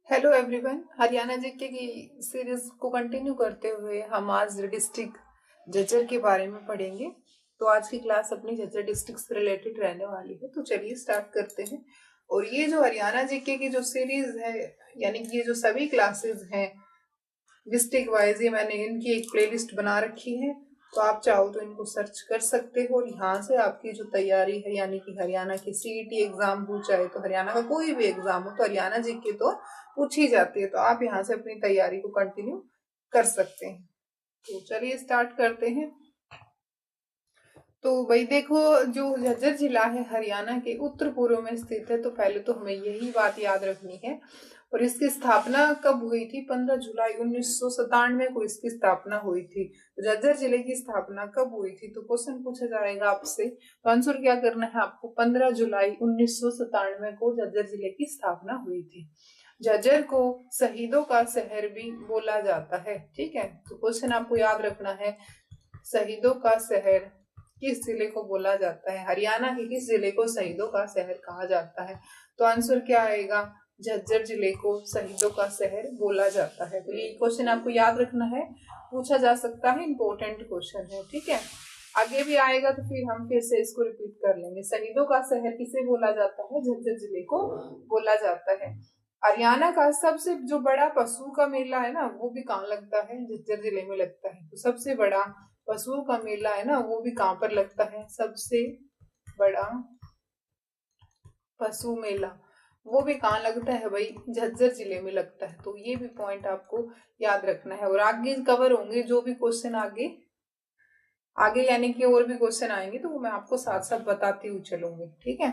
Hello everyone. Haryana GK की series को continue करते हुए हम आज डिस्ट्रिक्ट झज्जर के बारे में पढ़ेंगे। तो आज की क्लास अपनी झज्जर डिस्ट्रिक्ट से रिलेटेड रहने वाली है। तो चलिए स्टार्ट करते हैं। और ये जो हरियाणा जीके की जो सीरीज है, यानी कि ये जो सभी क्लासेस हैं डिस्ट्रिक्ट वाइज, ये मैंने इनकी एक प्लेलिस्ट बना रखी है। तो आप चाहो तो इनको सर्च कर सकते हो और यहाँ से आपकी जो तैयारी है, यानी कि हरियाणा की सीईटी एग्जाम हो, चाहे तो हरियाणा का कोई भी एग्जाम हो, तो हरियाणा जीके तो पूछी जाती है। तो आप यहाँ से अपनी तैयारी को कंटिन्यू कर सकते हैं। तो चलिए स्टार्ट करते हैं। तो भाई देखो, जो झज्जर जिला है हरियाणा के उत्तर पूर्व में स्थित है। तो पहले तो हमें यही बात याद रखनी है। और इसकी स्थापना कब हुई थी? 15 जुलाई 1997 को इसकी स्थापना हुई थी। तो झज्जर जिले की स्थापना कब हुई थी? तो क्वेश्चन पूछा जाएगा आपसे। तो आंसर क्या करना है आपको? 15 जुलाई 1997 को झज्जर जिले की स्थापना हुई थी। झज्जर को शहीदों का शहर भी बोला जाता है। ठीक है, तो क्वेश्चन आपको याद रखना है, शहीदों का शहर किस जिले को बोला जाता है? हरियाणा के किस जिले को शहीदों का शहर कहा जाता है? तो आंसर क्या आएगा? झज्जर जिले को शहीदों का शहर बोला जाता है। तो ये क्वेश्चन आपको याद रखना है, पूछा जा सकता है, इंपॉर्टेंट क्वेश्चन है। ठीक है, आगे भी आएगा तो फिर हम फिर से इसको रिपीट कर लेंगे। शहीदों का शहर किसे बोला जाता है? झज्जर जिले को बोला जाता है। हरियाणा का सबसे जो बड़ा पशु का मेला है ना, वो भी कहाँ लगता है? झज्जर जिले में लगता है। तो सबसे बड़ा पशुओं का मेला है ना, वो भी कहाँ पर लगता है? सबसे बड़ा पशु मेला वो भी कहाँ लगता है भाई? झज्जर जिले में लगता है। तो ये भी पॉइंट आपको याद रखना है। और आगे कवर होंगे जो भी क्वेश्चन आगे आगे यानी कि और भी क्वेश्चन आएंगे, तो वो मैं आपको साथ साथ बताती हुई चलूंगी। ठीक है,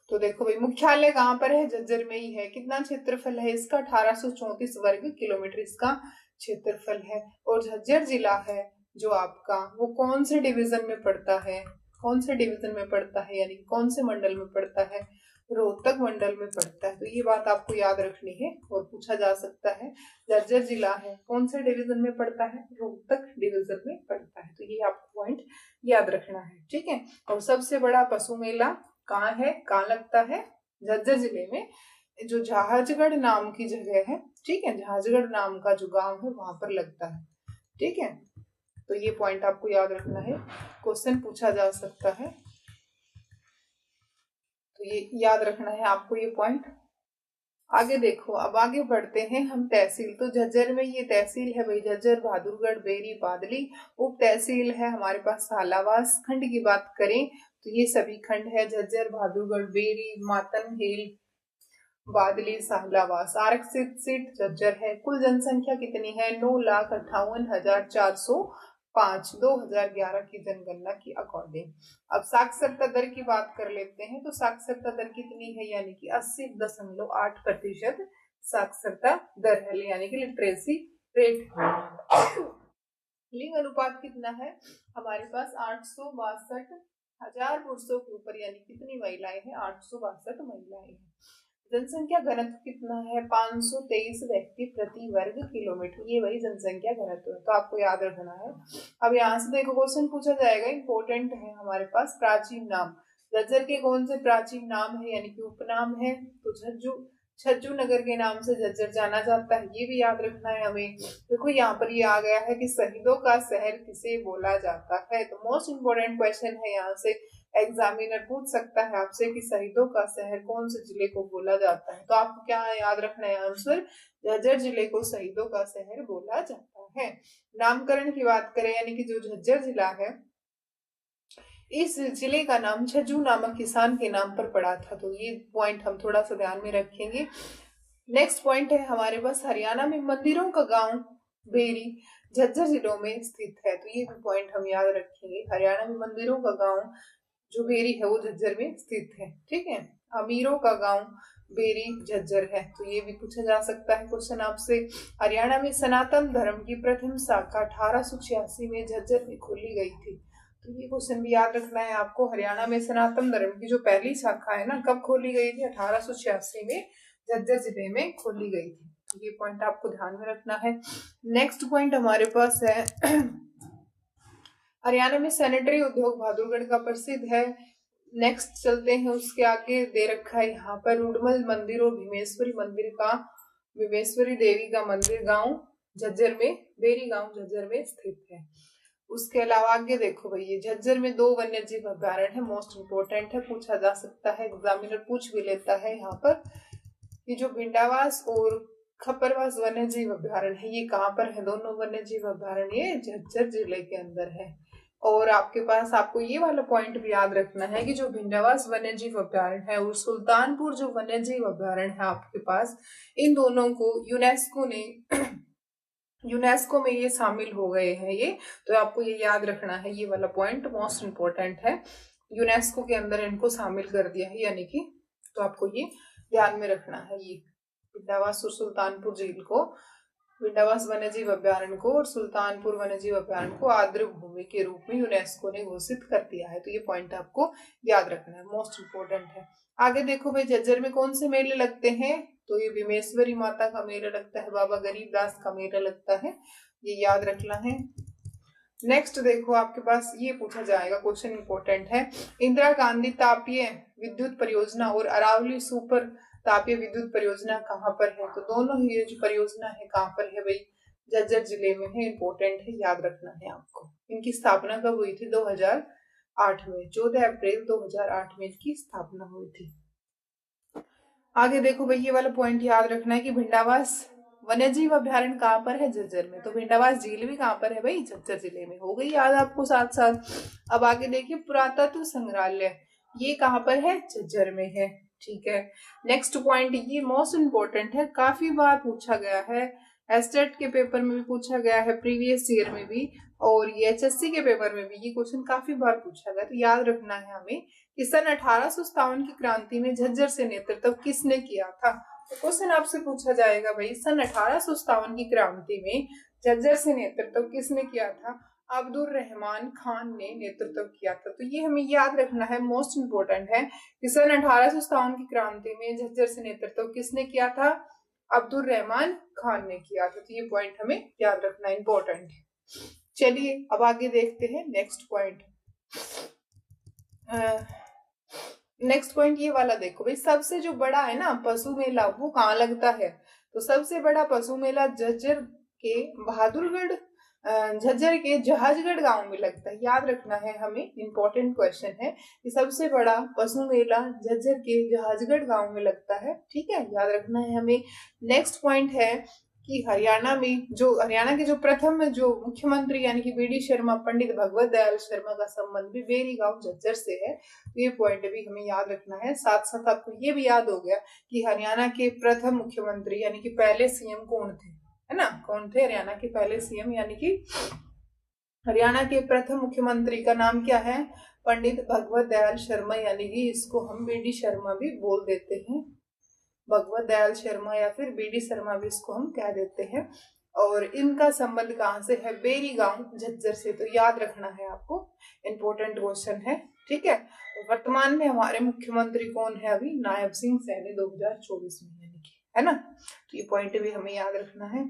तो देखो भाई, मुख्यालय कहाँ पर है? झज्जर में ही है। कितना क्षेत्रफल है इसका? 1834 वर्ग किलोमीटर इसका क्षेत्रफल है। और झज्जर जिला है जो आपका, वो कौन से डिवीजन में पड़ता है? कौन से डिवीजन में पड़ता है, यानी कौन से मंडल में पड़ता है? रोहतक मंडल में पड़ता है। तो ये बात आपको याद रखनी है और पूछा जा सकता है। झज्जर जिला है कौन से डिवीजन में पड़ता है? रोहतक डिवीजन में पड़ता है। तो ये आपको पॉइंट याद रखना है। ठीक है, और सबसे बड़ा पशु मेला कहाँ है, कहाँ लगता है? झज्जर जिले में, जो जहाजगढ़ नाम की जगह है। ठीक है, जहाजगढ़ नाम का जो गांव है वहां पर लगता है। ठीक है, तो ये पॉइंट आपको याद रखना है, क्वेश्चन पूछा जा सकता है। तो ये याद रखना है आपको ये पॉइंट। आगे देखो, अब आगे बढ़ते हैं हम। तहसील, तो झज्जर में ये तहसील है भाई, झज्जर, बहादुरगढ़, बेरी, बादली। उप तहसील है हमारे पास सालावास। खंड की बात करें तो ये सभी खंड है, झज्जर, बहादुरगढ़, बेरी, मातन हेल, बादली, साहलावास। आरक्षित सीट झज्जर है। कुल जनसंख्या कितनी है? 9,58,405 2011 की जनगणना की अकॉर्डिंग। अब साक्षरता दर की बात कर लेते हैं। तो साक्षरता दर कितनी है? यानी कि 80.8% साक्षरता दर है, यानी कि लिटरेसी रेट। लिंग अनुपात कितना है हमारे पास? 862,000 पुरुषों के ऊपर, यानी कितनी महिलाएं हैं? 862 महिलाएं हैं। जनसंख्या घनत्व कितना है? 523 व्यक्ति प्रति वर्ग किलोमीटर। ये वही जनसंख्या घनत्व है, तो आपको याद रखना है। अब यहाँ से देखो, क्वेश्चन पूछा जाएगा, इंपॉर्टेंट है हमारे पास। प्राचीन नाम, झज्जर के कौन से प्राचीन नाम है, यानी कि उपनाम है? तो झज्जू, छज्जू नगर के नाम से झज्जर जाना जाता है। ये भी याद रखना है हमें। देखो यहाँ पर ये आ गया है कि शहीदों का शहर किसे बोला जाता है। तो मोस्ट इंपोर्टेंट क्वेश्चन है, यहाँ से एग्जामिनर पूछ सकता है आपसे कि शहीदों का शहर कौन से जिले को बोला जाता है। तो आपको क्या याद रखना है? आंसर, झज्जर जिले को शहीदों का शहर बोला जाता है। नामकरण की बात करें, यानी कि जो झज्जर जिला है, इस जिले का नाम छज्जू नामक किसान के नाम पर पड़ा था। तो ये पॉइंट हम थोड़ा सा ध्यान में रखेंगे। नेक्स्ट पॉइंट है हमारे पास, हरियाणा में मंदिरों का गांव बेरी झज्जर जिलों में स्थित है। तो ये भी पॉइंट हम याद रखेंगे। हरियाणा में मंदिरों का गांव जो बेरी है वो झज्जर में स्थित है। ठीक है, अमीरों का गांव बेरी झज्जर है। तो ये भी पूछा जा सकता है क्वेश्चन आपसे। हरियाणा में सनातन धर्म की प्रथम शाखा 1886 में झज्जर में खोली गई थी। तो ये क्वेश्चन भी याद रखना है आपको। हरियाणा में सनातन धर्म की जो पहली शाखा है ना, कब खोली गई थी? 1886 में झज्जर जिले में खोली गई थी। ये पॉइंट आपको ध्यान में रखना है। नेक्स्ट पॉइंट हमारे पास है हरियाणा में सैनिटरी उद्योग बहादुरगढ़ का प्रसिद्ध है। नेक्स्ट चलते हैं, उसके आगे दे रखा है यहाँ पर उड़मल मंदिर और भीमेश्वरी मंदिर का विमेश्वरी देवी का मंदिर गांव झज्जर में, बेरी गांव झज्जर में स्थित है। उसके अलावा आगे देखो भाई, ये झज्जर में 2 वन्य जीव अभ्यारण्य है, मोस्ट इंपोर्टेंट है, पूछा जा सकता है, एग्जामिनर पूछ भी लेता है यहाँ पर। ये जो भिंडावास और खप्परवास वन्य जीव अभ्यारण्य है, ये कहाँ पर है? दोनों वन्य जीव अभ्यारण्य ये झज्जर जिले के अंदर है। और आपके पास आपको ये वाला पॉइंट भी याद रखना है कि जो भिंडावास वन्य जीव अभ्यारण्य है और सुल्तानपुर जो वन्य जीव अभ्यारण्य है आपके पास, इन दोनों को यूनेस्को में ये शामिल हो गए हैं ये, तो आपको ये याद रखना है, ये वाला पॉइंट मोस्ट इंपोर्टेंट है। यूनेस्को के अंदर इनको शामिल कर दिया है यानी कि, तो आपको ये ध्यान में रखना है। ये भिंडावास और सुल्तानपुर झील को, भिंडावास वन्यजीव अभ्यारण्य को और सुल्तानपुर वन्यजीव अभ्यारण्य को आर्द्र भूमि के रूप में यूनेस्को ने घोषित कर दिया है, तो ये पॉइंट आपको याद रखना है, मोस्ट इंपोर्टेंट है। आगे देखो भाई, झज्जर में कौन से मेले लगते हैं? तो ये विमेश्वरी माता का मेला लगता है, बाबा गरीबदास का मेला लगता है, ये याद रखना है। नेक्स्ट देखो आपके पास ये पूछा जाएगा, क्वेश्चन इंपोर्टेंट है, इंदिरा गांधी तापीय विद्युत परियोजना और अरावली सुपर तापीय विद्युत परियोजना कहाँ पर है? तो दोनों ही जो परियोजना है कहाँ पर है भाई? झज्जर जिले में है, इंपोर्टेंट है, याद रखना है आपको। इनकी स्थापना कब हुई थी? 2008 में, 14 अप्रैल 2008 में इनकी स्थापना हुई थी। आगे देखो भाई, ये वाला पॉइंट याद रखना है कि भिंडावास वन्यजीव अभ्यारण्य कहाँ पर है? झज्जर में। तो भिंडावास झील भी कहाँ पर है भाई? झज्जर जिले में। हो गई याद आपको साथ साथ। अब आगे देखिए, पुरातत्व संग्रहालय ये कहाँ पर है? झज्जर में है, ठीक है। नेक्स्ट पॉइंट, ये मोस्ट इंपोर्टेंट है, काफी बार पूछा गया है, एस्टेट के पेपर में भी पूछा गया है, प्रीवियस ईयर में भी, और ये HSC के पेपर में भी ये क्वेश्चन काफी बार पूछा गया। तो याद रखना है हमें कि सन 1857 की क्रांति में झज्जर से नेतृत्व किसने किया था? तो क्वेश्चन आपसे पूछा जाएगा भाई, सन 1857 की क्रांति में झज्जर से नेतृत्व किसने किया था? अब्दुल रहमान खान ने नेतृत्व किया था। तो ये हमें याद रखना है, मोस्ट इंपोर्टेंट है कि सन 1857 की क्रांति में झज्जर से नेतृत्व किसने किया था? अब्दुल रहमान खान ने किया था। तो ये पॉइंट हमें याद रखना इंपॉर्टेंट है। चलिए अब आगे देखते हैं नेक्स्ट पॉइंट। नेक्स्ट पॉइंट ये वाला देखो भाई, सबसे जो बड़ा है ना पशु मेला, वो कहाँ लगता है? तो सबसे बड़ा पशु मेला झज्जर के बहादुरगढ़, झज्जर के जहाजगढ़ गांव में लगता है। याद रखना है हमें, इंपॉर्टेंट क्वेश्चन है कि सबसे बड़ा पशु मेला झज्जर के जहाजगढ़ गांव में लगता है, ठीक है, याद रखना है हमें। नेक्स्ट पॉइंट है कि हरियाणा के जो प्रथम जो मुख्यमंत्री यानी कि BD शर्मा, पंडित भगवत दयाल शर्मा का संबंध भी बेरी गांव झज्जर से है। तो ये पॉइंट भी हमें याद रखना है। साथ साथ आपको ये भी याद हो गया कि हरियाणा के प्रथम मुख्यमंत्री यानी कि पहले CM कौन थे, है ना? कौन थे हरियाणा के पहले CM? यानी कि हरियाणा के प्रथम मुख्यमंत्री का नाम क्या है? पंडित भगवत दयाल शर्मा, यानी कि इसको हम BD शर्मा भी बोल देते हैं, भगवत दयाल शर्मा या फिर BD शर्मा भी इसको हम कह देते हैं। और इनका संबंध कहाँ से है? बेरी गांव झज्जर से। तो याद रखना है आपको, इंपॉर्टेंट क्वेश्चन है, ठीक है। वर्तमान में हमारे मुख्यमंत्री कौन है अभी? नायब सिंह सैनी 2024 में, यानी कि, है ना? तो ये पॉइंट भी हमें याद रखना है।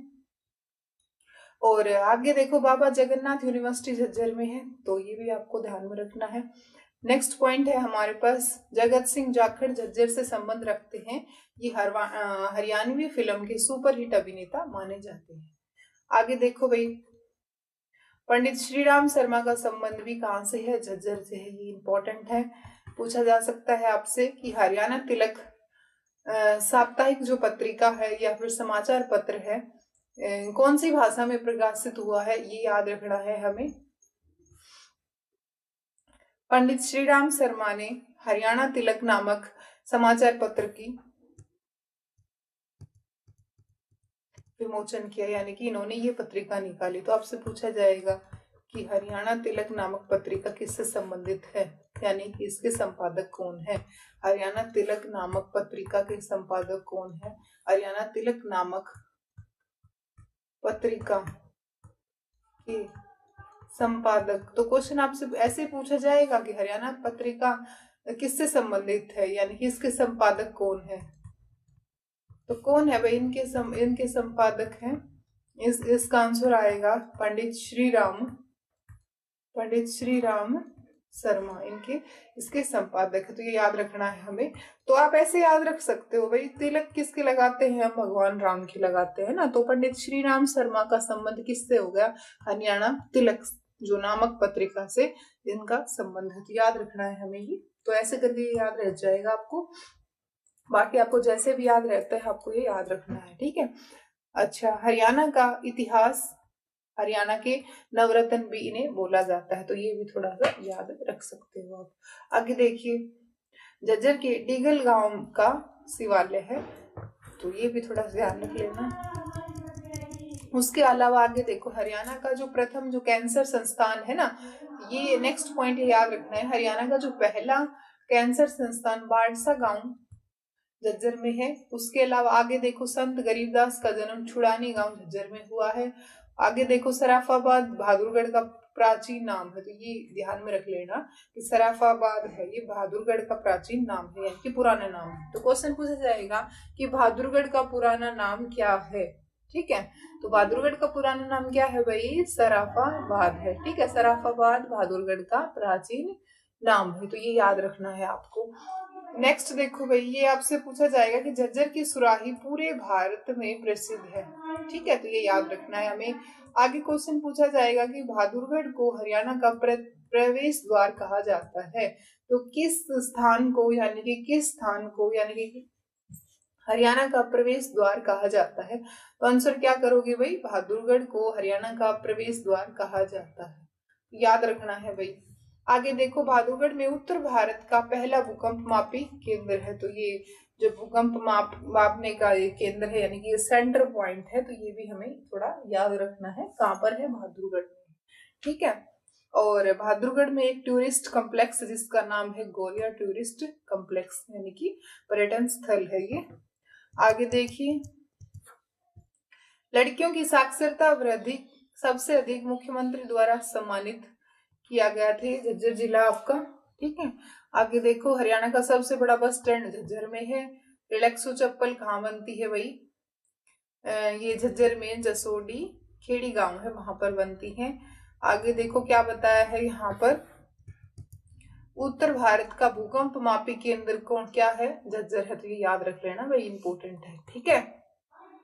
और आगे देखो, बाबा जगन्नाथ यूनिवर्सिटी झज्जर में है, तो ये भी आपको ध्यान में रखना है। नेक्स्ट पॉइंट है हमारे पास, जगत सिंह जाखड़ झज्जर से संबंध रखते हैं, ये हरियाणवी फिल्म के सुपरहिट अभिनेता माने जाते हैं। आगे देखो भाई, पंडित श्री राम शर्मा का संबंध भी कहाँ से है? झज्जर से है, ये इंपॉर्टेंट है, पूछा जा सकता है आपसे कि हरियाणा तिलक साप्ताहिक जो पत्रिका है या फिर समाचार पत्र है, कौन सी भाषा में प्रकाशित हुआ है? ये याद रखना है हमें। पंडित श्री राम शर्मा ने हरियाणा तिलक नामक समाचार पत्र की विमोचन किया, यानी कि इन्होंने ये पत्रिका निकाली। तो आपसे पूछा जाएगा कि हरियाणा तिलक नामक पत्रिका किससे संबंधित है, यानी कि इसके संपादक कौन है? हरियाणा तिलक नामक पत्रिका के संपादक कौन है? हरियाणा तिलक नामक पत्रिका के संपादक। तो क्वेश्चन आपसे ऐसे पूछा जाएगा कि हरियाणा पत्रिका किससे संबंधित है, यानी कि इसके संपादक कौन है? तो कौन है भाई इनके संपादक हैं? इसका आंसर आएगा पंडित श्री राम शर्मा इनके इसके संपादक है। तो ये याद रखना है हमें। तो आप ऐसे याद रख सकते हो भाई, तिलक किसके लगाते हैं हम, भगवान राम के लगाते हैं ना। तो पंडित श्री राम शर्मा का संबंध किससे हो गया, हरियाणा तिलक जो नामक पत्रिका से इनका संबंध है। तो याद रखना है हमें ये। तो ऐसे करके याद रह जाएगा आपको, बाकी आपको जैसे भी याद रहता है आपको ये याद रखना है, ठीक है। अच्छा, हरियाणा का इतिहास, हरियाणा के नवरत्न भी इन्हें बोला जाता है। तो ये भी थोड़ा सा याद रख सकते हो आप। आगे देखिए, झज्जर के डिगल गांव का शिवालय है। तो ये भी थोड़ा सा ध्यान रख लेना। उसके अलावा आगे देखो, हरियाणा का जो प्रथम जो कैंसर संस्थान है ना, ये नेक्स्ट पॉइंट याद रखना है। हरियाणा का जो पहला कैंसर संस्थान बाड़सा गांव झज्जर में है। उसके अलावा आगे देखो, संत गरीबदास का जन्म छुड़ानी गांव झज्जर में हुआ है। आगे देखो, सराफाबाद बहादुरगढ़ का प्राचीन नाम है। तो ये ध्यान में रख लेना कि सराफाबाद है ये बहादुरगढ़ का प्राचीन नाम है, यानी कि पुराना नाम है। तो क्वेश्चन पूछा जाएगा कि बहादुरगढ़ का पुराना नाम क्या है, ठीक है। तो बहादुरगढ़ का पुराना नाम क्या है भाई, सराफाबाद है, ठीक है। सराफाबाद बहादुरगढ़ का प्राचीन नाम है। तो ये याद रखना है आपको। नेक्स्ट देखो भाई, ये आपसे पूछा जाएगा कि झज्जर की सुराही पूरे भारत में प्रसिद्ध है, ठीक है। तो ये याद रखना है हमें। आगे क्वेश्चन पूछा जाएगा कि बहादुरगढ़ को हरियाणा का प्रवेश द्वार कहा जाता है। तो किस स्थान को यानी कि हरियाणा का प्रवेश द्वार कहा जाता है। तो आंसर क्या करोगे भाई, बहादुरगढ़ को हरियाणा का प्रवेश द्वार कहा जाता है, याद रखना है भाई। आगे देखो, बहादुरगढ़ में उत्तर भारत का पहला भूकंप मापी केंद्र है। तो ये जो भूकंप मापने का ये केंद्र है, यानी कि ये सेंटर पॉइंट है। तो ये भी हमें थोड़ा याद रखना है, कहाँ पर है, बहादुरगढ़ में, ठीक है। और बहादुरगढ़ में एक टूरिस्ट कॉम्प्लेक्स जिसका नाम है गौरिया टूरिस्ट कॉम्प्लेक्स, यानी कि पर्यटन स्थल है ये। आगे देखिए, लड़कियों की साक्षरता वृद्धि सबसे अधिक मुख्यमंत्री द्वारा सम्मानित किया गया थे झज्जर जिला आपका, ठीक है। आगे देखो, हरियाणा का सबसे बड़ा बस स्टैंड झज्जर में है। रिलैक्सो चप्पल कहाँ बनती है भाई, ये झज्जर में जसोडी खेड़ी गांव है वहां पर बनती है। आगे देखो क्या बताया है यहाँ पर, उत्तर भारत का भूकंप मापी केंद्र कौन क्या है, झज्जर है। तो ये याद रख लेना भाई, इंपोर्टेंट है, ठीक है,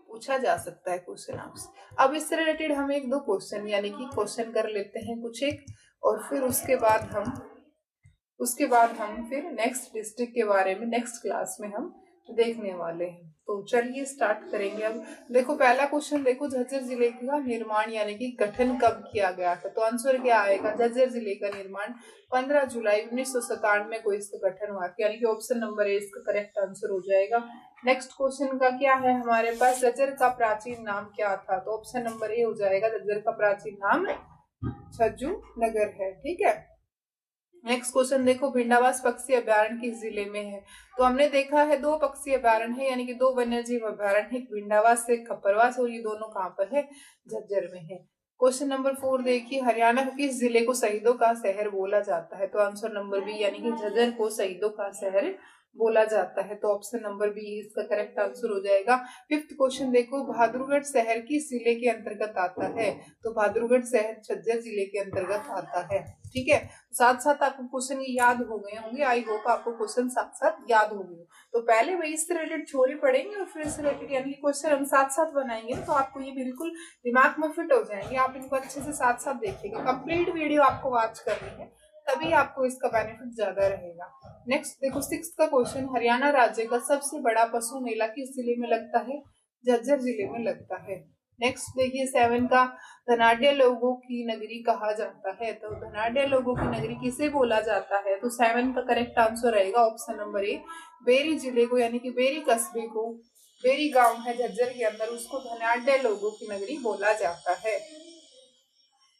पूछा जा सकता है क्वेश्चन आपसे। अब इससे रिलेटेड हम एक दो क्वेश्चन यानी कि क्वेश्चन कर लेते हैं कुछ एक, और फिर उसके बाद हम फिर नेक्स्ट डिस्ट्रिक्ट के बारे में नेक्स्ट क्लास में हम देखने वाले हैं। तो चलिए स्टार्ट करेंगे। अब देखो पहला क्वेश्चन देखो, झज्जर जिले का निर्माण यानी कि गठन कब किया गया था। तो आंसर क्या आएगा, झज्जर जिले का निर्माण 15 जुलाई 1997 को इसका गठन हुआ, यानी कि ऑप्शन नंबर ए इसका करेक्ट आंसर हो जाएगा। नेक्स्ट क्वेश्चन का क्या है हमारे पास, झज्जर का प्राचीन नाम क्या था। तो ऑप्शन नंबर ए हो जाएगा, झज्जर का प्राचीन नाम छज्जू नगर है, ठीक है। नेक्स्ट क्वेश्चन देखो, भिंडावास पक्षी अभ्यारण्य किस जिले में है। तो हमने देखा है दो पक्षी अभ्यारण्य है, यानी कि दो वन्यजीव अभ्यारण्य, एक भिंडावास से खप्परवास, और ये दोनों कहाँ पर है, झज्जर में है। क्वेश्चन नंबर 4 देखिए, हरियाणा के किस जिले को शहीदों का शहर बोला जाता है। तो आंसर नंबर बी यानी कि झज्जर को शहीदों का शहर बोला जाता है। तो ऑप्शन नंबर बी इसका करेक्ट आंसर हो जाएगा। फिफ्थ क्वेश्चन देखो, बहादुरगढ़ शहर किस जिले के अंतर्गत आता है। तो बहादुरगढ़ शहर झज्जर जिले के अंतर्गत आता है, ठीक है। साथ साथ आपको क्वेश्चन ये याद हो गए होंगे, आई होप आपको क्वेश्चन साथ साथ याद हो गए। तो पहले वही इससे रिलेटेड थ्योरी पढ़ेंगे और फिर इससे रिलेटेड यानी क्वेश्चन हम साथ साथ बनाएंगे, तो आपको ये बिल्कुल दिमाग में फिट हो जाएंगे। आप इनको अच्छे से साथ साथ देखिएगा, कंप्लीट वीडियो आपको वॉच करनी है, तभी आपको इसका बेनिफिट ज्यादा रहेगा। नेक्स्ट देखो, सिक्स्थ का क्वेश्चन, हरियाणा राज्य का सबसे बड़ा पशु मेला किस जिले में लगता है। झज्जर जिले में लगता है। नेक्स्ट देखिए 7 का, धनाढ्य लोगों की नगरी कहा जाता है। तो धनाढ्य लोगों की नगरी किसे बोला जाता है। तो 7 का करेक्ट आंसर रहेगा ऑप्शन नंबर ए, बेरी जिले को, यानी कि बेरी कस्बे को, बेरी गांव है झज्जर के अंदर, उसको धनाढ्य लोगों की नगरी बोला जाता है।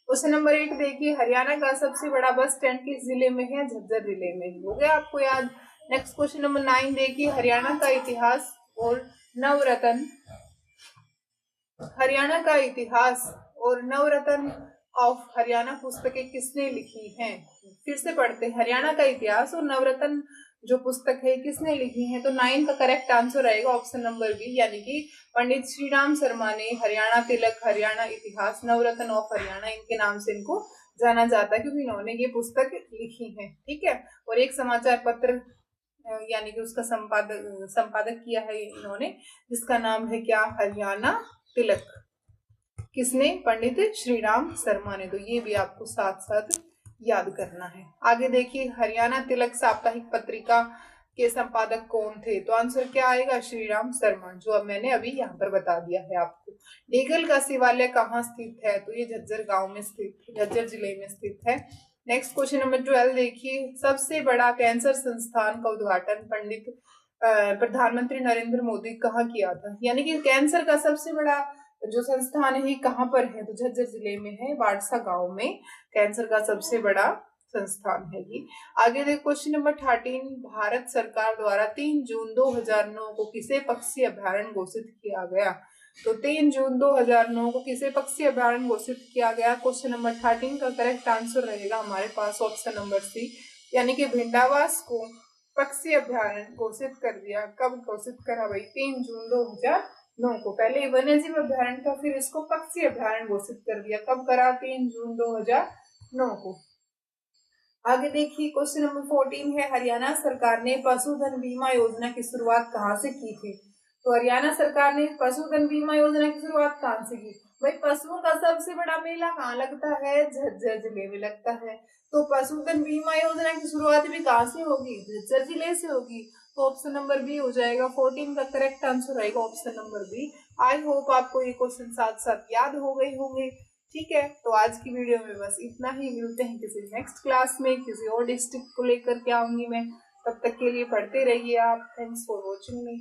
क्वेश्चन नंबर 8 देखिए, हरियाणा का सबसे बड़ा बस स्टैंड किस जिले में है। झज्जर जिले में। हो गया आपको याद। नेक्स्ट क्वेश्चन नंबर 9 देखिए, हरियाणा का इतिहास और नवरत्न, हरियाणा का इतिहास और नवरत्न ऑफ हरियाणा पुस्तकें किसने लिखी हैं। फिर से पढ़ते हैं, हरियाणा का इतिहास और नवरत्न जो पुस्तक है किसने लिखी है। तो 9 का करेक्ट आंसर रहेगा ऑप्शन नंबर बी, यानी कि पंडित श्री राम शर्मा ने हरियाणा तिलक, हरियाणा इतिहास, नवरत्न ऑफ हरियाणा, इनके नाम से इनको जाना जाता है क्योंकि इन्होंने ये पुस्तक लिखी है। ठीक है, और एक समाचार पत्र यानी कि उसका संपादक किया है इन्होंने, जिसका नाम है क्या, हरियाणा तिलक। किसने, पंडित श्रीराम शर्मा ने। तो ये भी आपको साथ साथ याद करना है। आगे देखिए, हरियाणा तिलक साप्ताहिक पत्रिका के संपादक कौन थे? तो आंसर क्या आएगा, श्रीराम शर्मा, जो अब मैंने अभी यहाँ पर बता दिया है आपको। डेगल का शिवालय कहाँ स्थित है? तो ये झज्जर गांव में स्थित, झज्जर जिले में स्थित है। नेक्स्ट क्वेश्चन नंबर 12 देखिए, सबसे बड़ा कैंसर संस्थान का उद्घाटन पंडित प्रधानमंत्री नरेंद्र मोदी कहाँ किया था? यानी कि कैंसर का सबसे बड़ा जो संस्थान है कहाँ पर है? तो झज्जर जिले में है, बाड़सा गांव में कैंसर का सबसे बड़ा संस्थान है ये। आगे देखो क्वेश्चन नंबर 13, भारत सरकार द्वारा 3 जून 2009 को किसे पक्षी अभ्यारण्य घोषित किया गया? तो 3 जून 2009 को किसे पक्षी अभ्यारण्य घोषित किया गया? क्वेश्चन नंबर 13 का करेक्ट आंसर रहेगा हमारे पास ऑप्शन नंबर सी, यानी कि भिंडावास को पक्षी अभ्यारण्य घोषित कर दिया। कब घोषित करा भाई? 3 जून 2009 को। पहले वन्य जीव अभ्यारण्य था, फिर इसको पक्षी अभ्यारण्य घोषित कर दिया। कब करा? 3 जून 2009 को। आगे देखिए क्वेश्चन नंबर 14 है, हरियाणा सरकार ने पशुधन बीमा योजना की शुरुआत कहाँ से की थी? तो हरियाणा सरकार ने पशुधन बीमा योजना की शुरुआत कहाँ से की? भाई पशुओं का सबसे बड़ा मेला कहाँ लगता है? झज्जर जिले में लगता है। तो पशुधन बीमा योजना की शुरुआत भी कहाँ से होगी? झज्जर जिले से होगी। तो ऑप्शन नंबर बी हो जाएगा। 14 का करेक्ट आंसर आएगा option number B. I hope आपको ये क्वेश्चन साथ साथ याद हो गए होंगे। ठीक है, तो आज की वीडियो में बस इतना ही। मिलते हैं किसी नेक्स्ट क्लास में, किसी और डिस्ट्रिक्ट को लेकर के आऊंगी मैं। तब तक के लिए पढ़ते रहिए आप। Thanks for watching me.